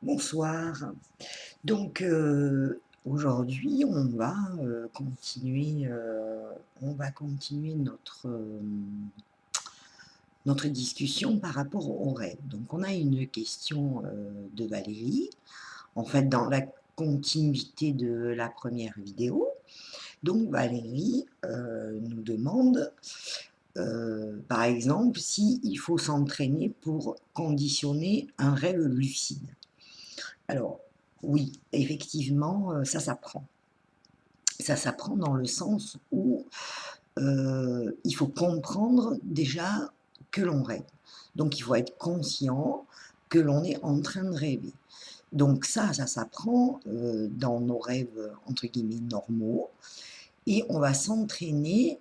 Bonsoir. Donc aujourd'hui, on va continuer notre discussion par rapport au rêve. Donc on a une question de Valérie, en fait dans la continuité de la première vidéo. Donc Valérie nous demande, par exemple, s'il faut s'entraîner pour conditionner un rêve lucide. Alors, oui, effectivement, ça s'apprend. Ça s'apprend dans le sens où il faut comprendre déjà que l'on rêve. Donc, il faut être conscient que l'on est en train de rêver. Donc ça s'apprend dans nos rêves, entre guillemets, normaux. Et on va s'entraîner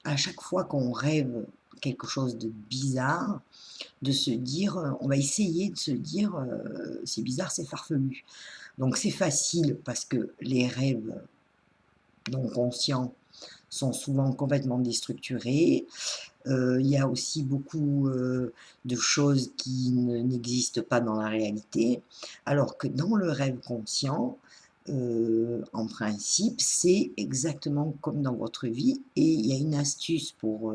à chaque fois qu'on rêve quelque chose de bizarre, de se dire, on va essayer de se dire, c'est bizarre, c'est farfelu. Donc c'est facile parce que les rêves non conscients sont souvent complètement déstructurés. Il y a aussi beaucoup de choses qui n'existent pas dans la réalité, alors que dans le rêve conscient, en principe, c'est exactement comme dans votre vie. Et il y a une astuce pour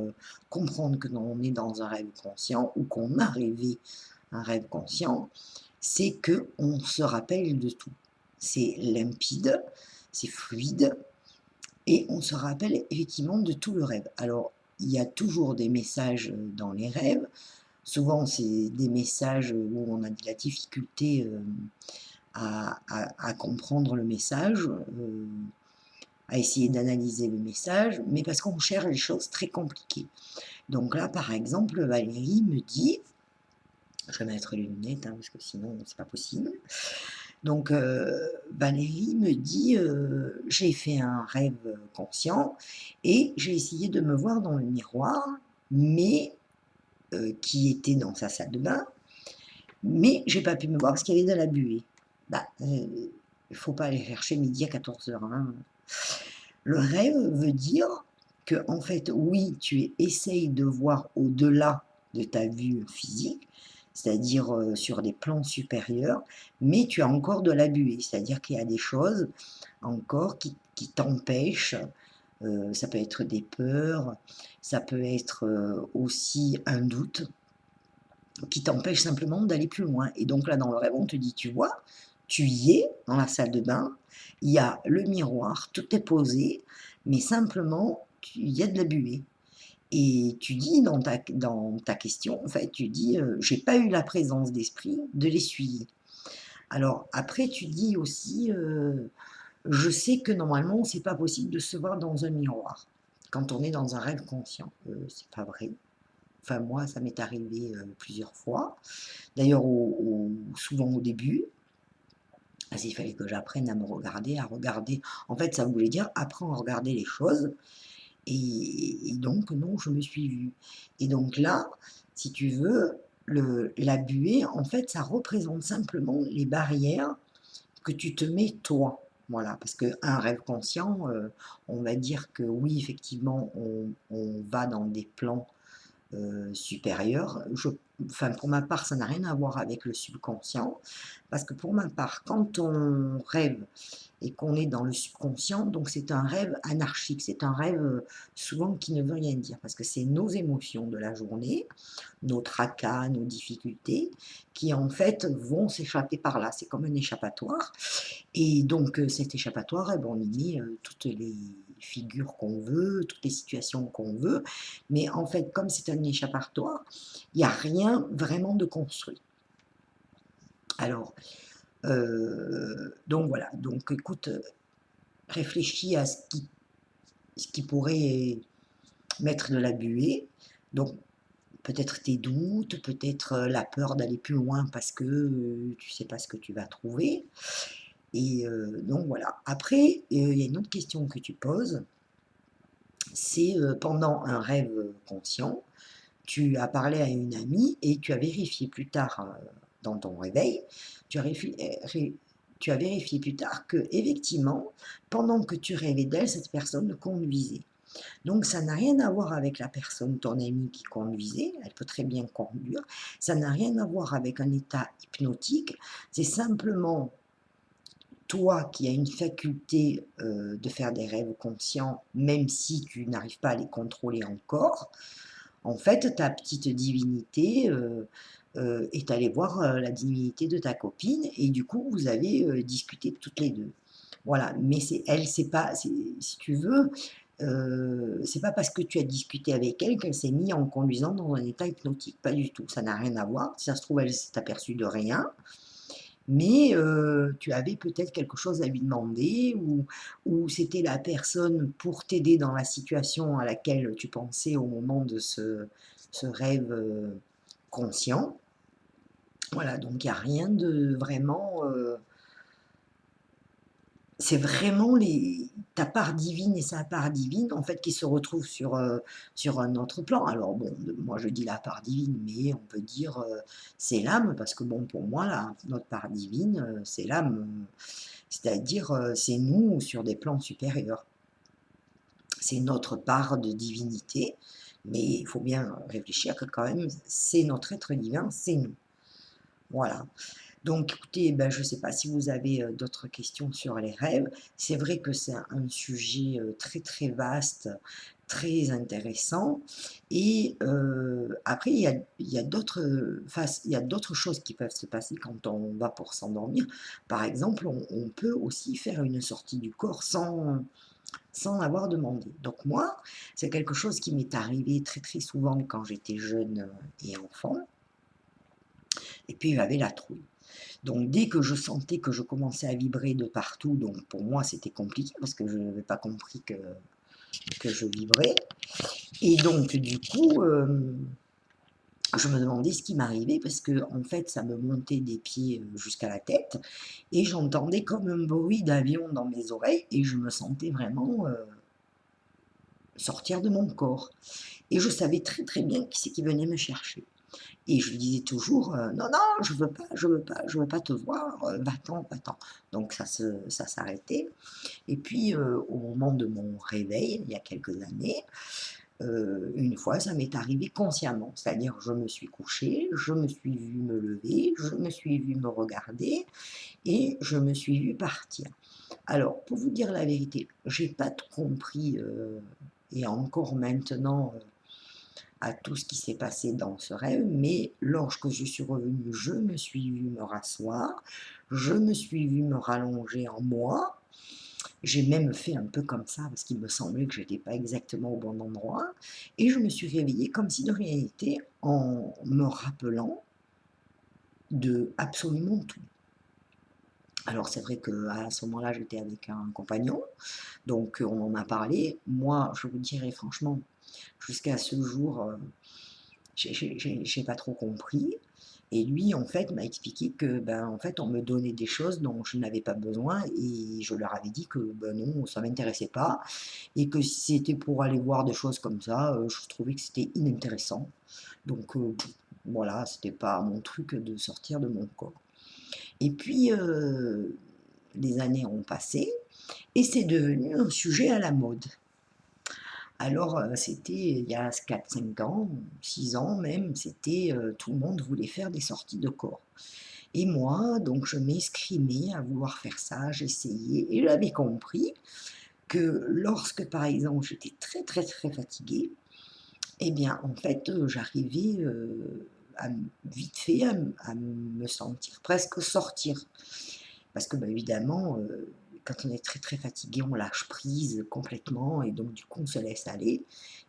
comprendre que l'on est dans un rêve conscient ou qu'on a rêvé un rêve conscient, c'est que on se rappelle de tout. C'est limpide, c'est fluide, et on se rappelle effectivement de tout le rêve. Alors, il y a toujours des messages dans les rêves. Souvent, c'est des messages où on a de la difficulté à comprendre le message, à essayer d'analyser le message, mais parce qu'on cherche des choses très compliquées. Donc là, par exemple, Valérie me dit, je vais mettre les lunettes, hein, parce que sinon, c'est pas possible. Donc, Valérie me dit, j'ai fait un rêve conscient et j'ai essayé de me voir dans le miroir, mais qui était dans sa salle de bain, mais j'ai pas pu me voir parce qu'il y avait de la buée. Bah, il ne faut pas aller chercher midi à 14h. Hein. Le rêve veut dire que, en fait, oui, tu essayes de voir au-delà de ta vue physique, c'est-à-dire sur des plans supérieurs, mais tu as encore de la buée, c'est-à-dire qu'il y a des choses encore qui t'empêchent. Ça peut être des peurs, ça peut être aussi un doute qui t'empêche simplement d'aller plus loin. Et donc là, dans le rêve, on te dit, tu vois, tu y es dans la salle de bain, il y a le miroir, tout est posé, mais simplement, il y a de la buée. Et tu dis dans ta question, en fait, tu dis, j'ai pas eu la présence d'esprit de l'essuyer. Alors après, tu dis aussi, je sais que normalement, c'est pas possible de se voir dans un miroir quand on est dans un rêve conscient. C'est pas vrai. Enfin, moi, ça m'est arrivé plusieurs fois. D'ailleurs, souvent au début, parce qu'il fallait que j'apprenne à me regarder, à regarder. En fait, ça voulait dire apprends à regarder les choses. Et donc, non, je me suis vue. Et donc là, si tu veux, la buée, en fait, ça représente simplement les barrières que tu te mets toi. Voilà, parce qu'un rêve conscient, on va dire que oui, effectivement, on va dans des plans supérieure. Enfin, pour ma part, ça n'a rien à voir avec le subconscient, parce que pour ma part, quand on rêve et qu'on est dans le subconscient, donc c'est un rêve anarchique, c'est un rêve souvent qui ne veut rien dire, parce que c'est nos émotions de la journée, nos tracas, nos difficultés, qui en fait vont s'échapper par là. C'est comme un échappatoire. Et donc cet échappatoire, eh ben, on y met toutes les figures qu'on veut, toutes les situations qu'on veut. Mais en fait, comme c'est un échappatoire, il n'y a rien vraiment de construit. Alors, donc voilà. Donc écoute, réfléchis à ce qui pourrait mettre de la buée. Donc peut-être tes doutes, peut-être la peur d'aller plus loin parce que tu ne sais pas ce que tu vas trouver. Et donc voilà. Après, il y a une autre question que tu poses, c'est pendant un rêve conscient, tu as parlé à une amie et tu as vérifié plus tard dans ton réveil, tu as vérifié plus tard que effectivement, pendant que tu rêvais d'elle, cette personne conduisait. Donc ça n'a rien à voir avec la personne, ton amie qui conduisait, elle peut très bien conduire, ça n'a rien à voir avec un état hypnotique, c'est simplement toi qui as une faculté de faire des rêves conscients, même si tu n'arrives pas à les contrôler encore, en fait, ta petite divinité est allée voir la divinité de ta copine et du coup, vous avez discuté toutes les deux. Voilà, mais c'est elle, c'est pas, si tu veux, c'est pas parce que tu as discuté avec elle qu'elle s'est mise en conduisant dans un état hypnotique, pas du tout, ça n'a rien à voir. Si ça se trouve, elle s'est aperçue de rien, mais tu avais peut-être quelque chose à lui demander ou c'était la personne pour t'aider dans la situation à laquelle tu pensais au moment de ce rêve conscient. Voilà, donc il n'y a rien de vraiment... c'est vraiment ta part divine et sa part divine, en fait, qui se retrouvent sur un autre plan. Alors bon, moi je dis la part divine, mais on peut dire c'est l'âme, parce que bon, pour moi, notre part divine, c'est l'âme, c'est-à-dire c'est nous sur des plans supérieurs. C'est notre part de divinité, mais il faut bien réfléchir que quand même, c'est notre être divin, c'est nous. Voilà. Donc écoutez, ben, je ne sais pas si vous avez d'autres questions sur les rêves. C'est vrai que c'est un sujet très très vaste, très intéressant. Et après, il y a d'autres choses qui peuvent se passer quand on va pour s'endormir. Par exemple, on peut aussi faire une sortie du corps sans avoir demandé. Donc moi, c'est quelque chose qui m'est arrivé très très souvent quand j'étais jeune et enfant. Et puis j'avais la trouille. Donc dès que je sentais que je commençais à vibrer de partout, donc pour moi c'était compliqué parce que je n'avais pas compris que je vibrais. Et donc du coup, je me demandais ce qui m'arrivait parce que en fait ça me montait des pieds jusqu'à la tête et j'entendais comme un bruit d'avion dans mes oreilles et je me sentais vraiment sortir de mon corps. Et je savais très très bien qui c'est qui venait me chercher. Et je lui disais toujours, non, non, je veux pas, je veux pas, je veux pas te voir, va-t'en, va-t'en. Donc ça s'arrêtait. Et puis au moment de mon réveil, il y a quelques années, une fois, ça m'est arrivé consciemment. C'est-à-dire, je me suis couchée, je me suis vue me lever, je me suis vue me regarder et je me suis vue partir. Alors, pour vous dire la vérité, j'ai pas tout compris et encore maintenant à tout ce qui s'est passé dans ce rêve, mais lorsque je suis revenue, je me suis vue me rasseoir, je me suis vue me rallonger en moi, j'ai même fait un peu comme ça parce qu'il me semblait que je n'étais pas exactement au bon endroit, et je me suis réveillée comme si de rien n'était en me rappelant de absolument tout. Alors c'est vrai qu'à ce moment-là, j'étais avec un compagnon, donc on en a parlé. Moi, je vous dirais franchement, jusqu'à ce jour, j'ai pas trop compris. Et lui, en fait, m'a expliqué que, ben, en fait, on me donnait des choses dont je n'avais pas besoin et je leur avais dit que, ben non, ça m'intéressait pas et que si c'était pour aller voir des choses comme ça, je trouvais que c'était inintéressant. Donc, voilà, c'était pas mon truc de sortir de mon corps. Et puis, les années ont passé et c'est devenu un sujet à la mode. Alors, c'était il y a 4, 5 ans, 6 ans même, c'était, tout le monde voulait faire des sorties de corps. Et moi, donc je m'escrimais à vouloir faire ça, j'essayais et j'avais compris que lorsque, par exemple, j'étais très, très, très fatiguée, eh bien, en fait, j'arrivais, à vite fait à me sentir presque sortir. Parce que, bah, évidemment, quand on est très, très fatigué, on lâche prise complètement et donc du coup, on se laisse aller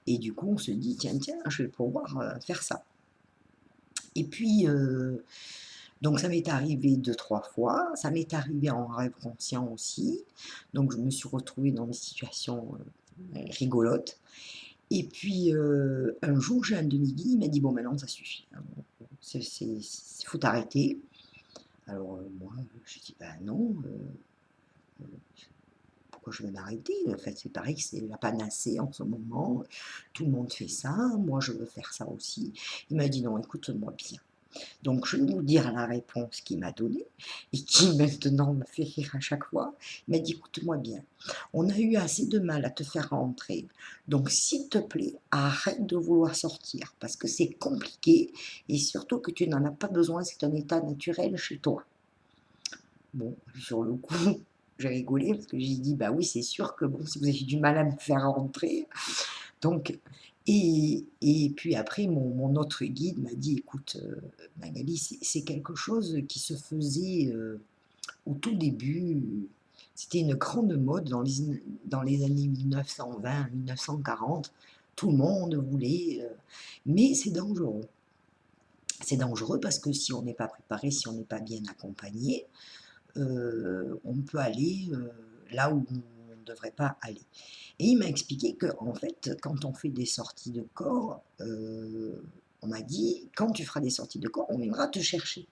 et du coup, on se dit: «Tiens, tiens, je vais pouvoir, faire ça». Et puis, donc ça m'est arrivé 2, 3 fois, ça m'est arrivé en rêve conscient aussi, donc je me suis retrouvée dans des situations, rigolotes et puis, un jour, j'ai un demi-guide, il m'a dit: «Bon maintenant ça suffit, hein, faut t'arrêter». Alors, moi, j'ai dit: «Bah non, pourquoi je vais m'arrêter? En fait, c'est pareil que c'est la panacée en ce moment. Tout le monde fait ça. Moi, je veux faire ça aussi». Il m'a dit: «Non, écoute-moi bien. Donc, je vais vous dire la réponse qu'il m'a donnée et qui maintenant me fait rire à chaque fois. Il m'a dit, écoute-moi bien, on a eu assez de mal à te faire rentrer. Donc, s'il te plaît, arrête de vouloir sortir parce que c'est compliqué et surtout que tu n'en as pas besoin, c'est un état naturel chez toi. Bon, sur le coup, j'ai rigolé parce que j'ai dit, bah oui, c'est sûr que bon, si vous avez du mal à me faire rentrer, donc, et puis après, mon autre guide m'a dit, écoute, Magali, c'est quelque chose qui se faisait au tout début. C'était une grande mode dans les années 1920, 1940. Tout le monde voulait, mais c'est dangereux. C'est dangereux parce que si on n'est pas préparé, si on n'est pas bien accompagné, on peut aller là où on ne devrait pas aller. Et il m'a expliqué que en fait, quand on fait des sorties de corps, on m'a dit, quand tu feras des sorties de corps, on viendra te chercher.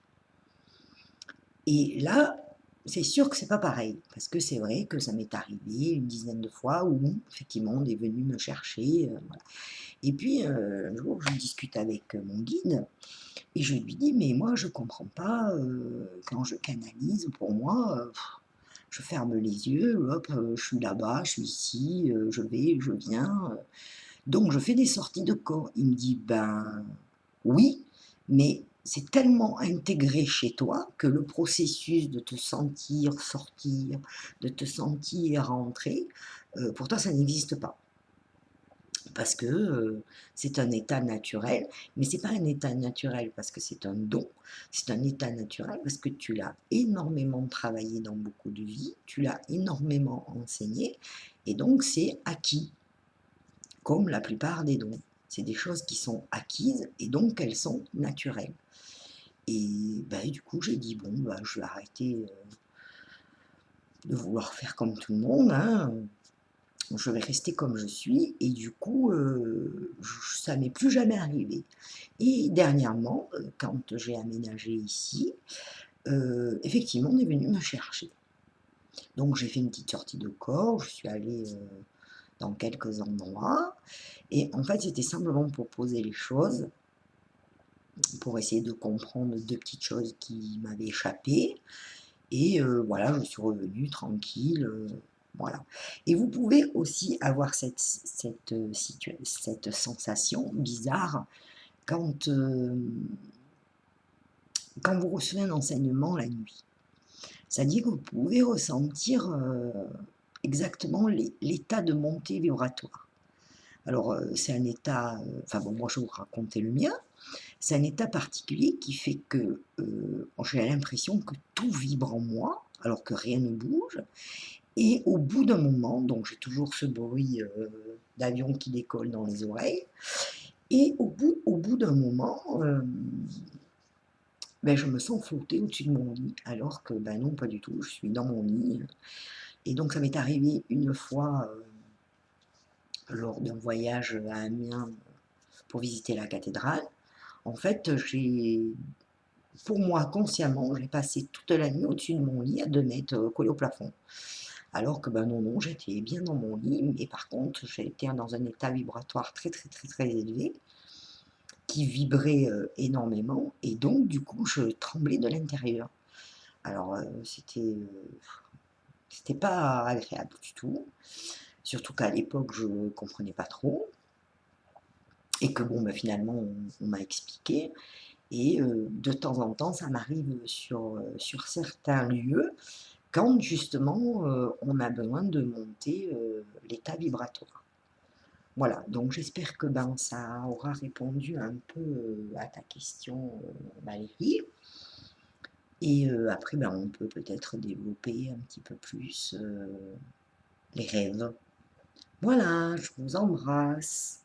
Et là, c'est sûr que c'est pas pareil, parce que c'est vrai que ça m'est arrivé une dizaine de fois où effectivement on est venu me chercher. Voilà. Et puis un jour, je discute avec mon guide et je lui dis, mais moi je comprends pas quand je canalise, pour moi, je ferme les yeux, hop, je suis là-bas, je suis ici, je vais, je viens. Donc je fais des sorties de corps. Il me dit, ben oui, mais c'est tellement intégré chez toi que le processus de te sentir sortir, de te sentir rentrer, pour toi ça n'existe pas. Parce que c'est un état naturel, mais c'est pas un état naturel parce que c'est un don, c'est un état naturel parce que tu l'as énormément travaillé dans beaucoup de vies, tu l'as énormément enseigné, et donc c'est acquis, comme la plupart des dons. C'est des choses qui sont acquises et donc elles sont naturelles. Et ben, du coup, j'ai dit, bon, ben, je vais arrêter de vouloir faire comme tout le monde, hein. Je vais rester comme je suis, et du coup, ça m'est plus jamais arrivé. Et dernièrement, quand j'ai aménagé ici, effectivement, on est venu me chercher. Donc j'ai fait une petite sortie de corps, je suis allée dans quelques endroits, et en fait, c'était simplement pour poser les choses, pour essayer de comprendre deux petites choses qui m'avaient échappé. Et voilà, je suis revenue tranquille, voilà. Et vous pouvez aussi avoir cette sensation bizarre quand, quand vous recevez un enseignement la nuit. C'est-à-dire que vous pouvez ressentir exactement l'état de montée vibratoire. Alors, c'est un état, enfin bon, moi je vais vous raconter le mien. C'est un état particulier qui fait que j'ai l'impression que tout vibre en moi, alors que rien ne bouge. Et au bout d'un moment, donc j'ai toujours ce bruit d'avion qui décolle dans les oreilles. Et au bout d'un moment, ben, je me sens flotter au-dessus de mon lit, alors que ben non, pas du tout, je suis dans mon lit. Et donc ça m'est arrivé une fois lors d'un voyage à Amiens pour visiter la cathédrale. En fait, pour moi, consciemment, j'ai passé toute la nuit au-dessus de mon lit à 2 mètres, collé au plafond. Alors que ben non, non, j'étais bien dans mon lit, mais par contre, j'étais dans un état vibratoire très, très, très, très élevé, qui vibrait énormément, et donc du coup, je tremblais de l'intérieur. Alors, c'était pas agréable du tout, surtout qu'à l'époque, je ne comprenais pas trop, et que bon, ben, finalement, on m'a expliqué. Et de temps en temps, ça m'arrive sur certains lieux, quand justement on a besoin de monter l'état vibratoire. Voilà, donc j'espère que ben, ça aura répondu un peu à ta question, Valérie. Et après, ben, on peut peut-être développer un petit peu plus les rêves. Voilà, je vous embrasse.